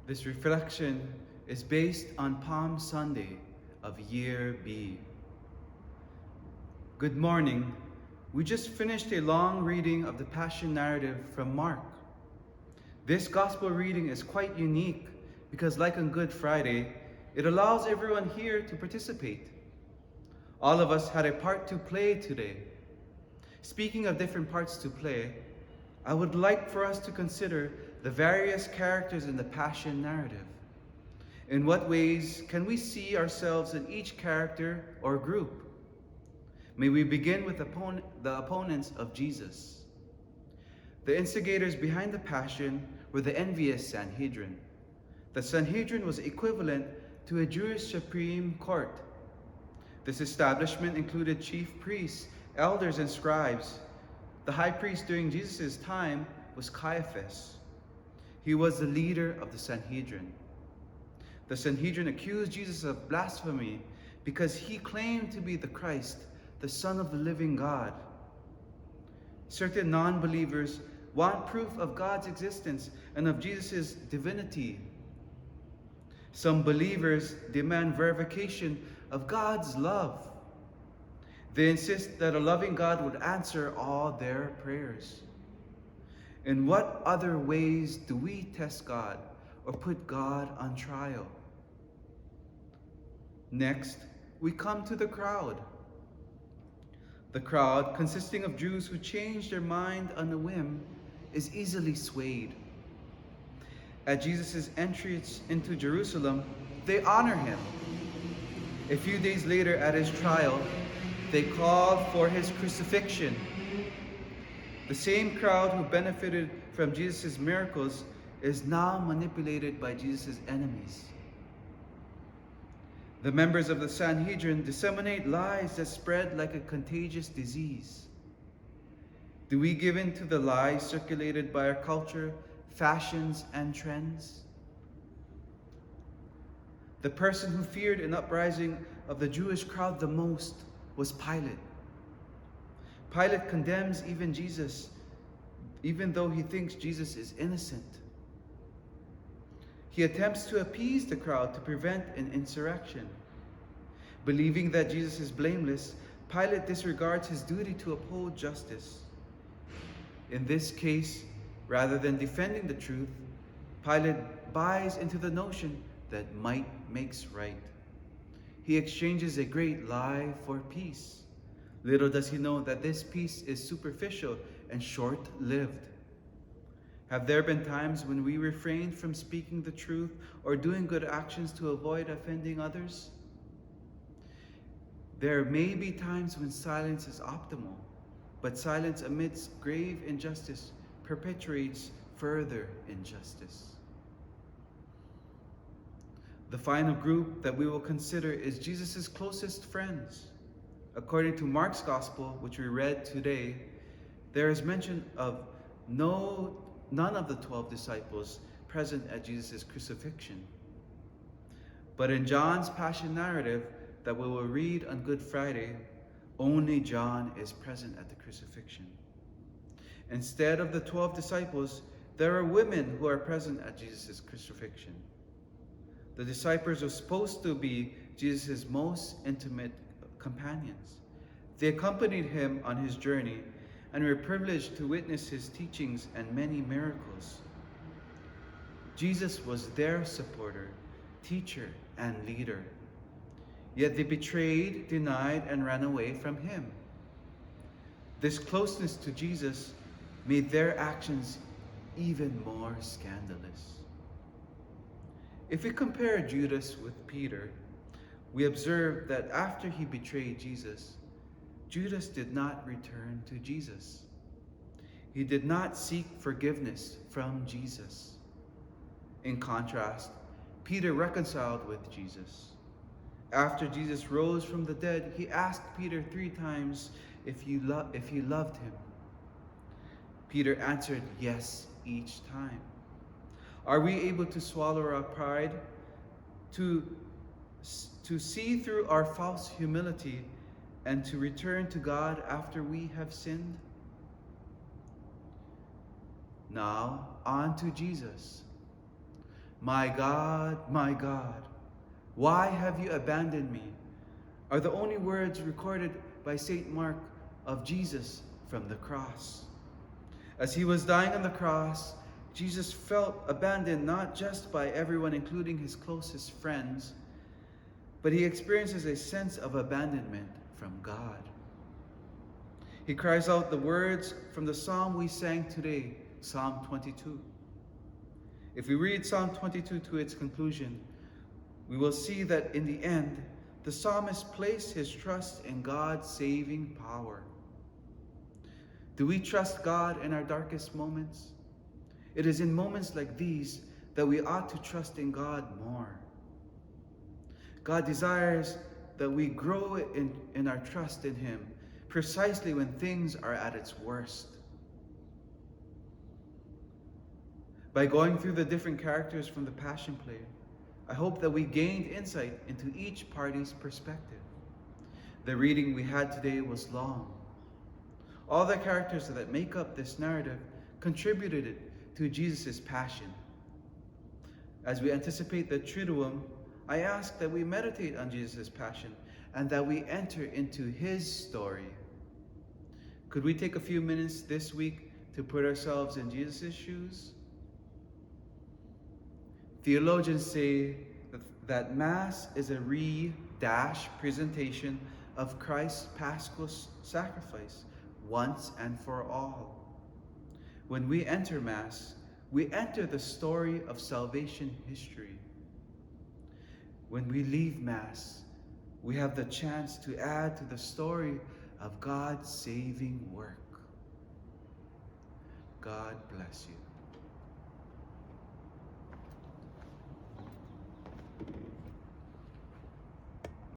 This reflection is based on Palm Sunday of Year B. Good morning. We just finished a long reading of the Passion narrative from Mark. This gospel reading is quite unique because, like on Good Friday, it allows everyone here to participate. All of us had a part to play today. Speaking of different parts to play, I would like for us to consider the various characters in the Passion narrative. In what ways can we see ourselves in each character or group? May we begin with the opponents of Jesus. The instigators behind the Passion were the envious Sanhedrin. The Sanhedrin was equivalent to a Jewish Supreme Court. This establishment included chief priests, elders, and scribes. The high priest during Jesus' time was Caiaphas. He was the leader of the Sanhedrin. The Sanhedrin accused Jesus of blasphemy because he claimed to be the Christ, the Son of the living God. Certain non-believers want proof of God's existence and of Jesus' divinity. Some believers demand verification of God's love. They insist that a loving God would answer all their prayers. In what other ways do we test God or put God on trial? Next, we come to the crowd. The crowd, consisting of Jews who change their mind on a whim, is easily swayed. At Jesus' entrance into Jerusalem, they honor him. A few days later, at his trial, they called for his crucifixion. The same crowd who benefited from Jesus' miracles is now manipulated by Jesus' enemies. The members of the Sanhedrin disseminate lies that spread like a contagious disease. Do we give in to the lies circulated by our culture, fashions, and trends? The person who feared an uprising of the Jewish crowd the most was Pilate. Pilate condemns even Jesus, even though he thinks Jesus is innocent. He attempts to appease the crowd to prevent an insurrection. Believing that Jesus is blameless, Pilate disregards his duty to uphold justice. In this case, rather than defending the truth, Pilate buys into the notion that might makes right. He exchanges a great lie for peace. Little does he know that this peace is superficial and short-lived. Have there been times when we refrained from speaking the truth or doing good actions to avoid offending others? There may be times when silence is optimal, but silence amidst grave injustice perpetuates further injustice. The final group that we will consider is Jesus' closest friends. According to Mark's Gospel, which we read today, there is mention of none of the 12 disciples present at Jesus' crucifixion. But in John's Passion narrative that we will read on Good Friday, only John is present at the crucifixion. Instead of the 12 disciples, there are women who are present at Jesus' crucifixion. The disciples are supposed to be Jesus' most intimate companions. They accompanied him on his journey and were privileged to witness his teachings and many miracles. Jesus was their supporter, teacher, and leader. Yet they betrayed, denied, and ran away from him. This closeness to Jesus made their actions even more scandalous. If we compare Judas with Peter, we observe that after he betrayed Jesus, Judas did not return to Jesus. He did not seek forgiveness from Jesus. In contrast, Peter reconciled with Jesus. After Jesus rose from the dead, he asked Peter 3 times if he loved him. Peter answered yes each time. Are we able to swallow our pride, to see through our false humility, and to return to God after we have sinned? Now, on to Jesus. my God, why have you abandoned me?" are the only words recorded by St. Mark of Jesus from the cross. As he was dying on the cross, Jesus felt abandoned not just by everyone, including his closest friends, but he experiences a sense of abandonment from God. He cries out the words from the psalm we sang today, Psalm 22. If we read Psalm 22 to its conclusion, we will see that in the end, the psalmist placed his trust in God's saving power. Do we trust God in our darkest moments? It is in moments like these that we ought to trust in God more. God desires that we grow in our trust in Him precisely when things are at its worst. By going through the different characters from the Passion Play, I hope that we gained insight into each party's perspective. The reading we had today was long. All the characters that make up this narrative contributed to Jesus' passion. As we anticipate the Triduum, I ask that we meditate on Jesus' passion and that we enter into His story. Could we take a few minutes this week to put ourselves in Jesus' shoes? Theologians say that Mass is a presentation of Christ's Paschal sacrifice once and for all. When we enter Mass, we enter the story of salvation history. When we leave Mass, we have the chance to add to the story of God's saving work. God bless you.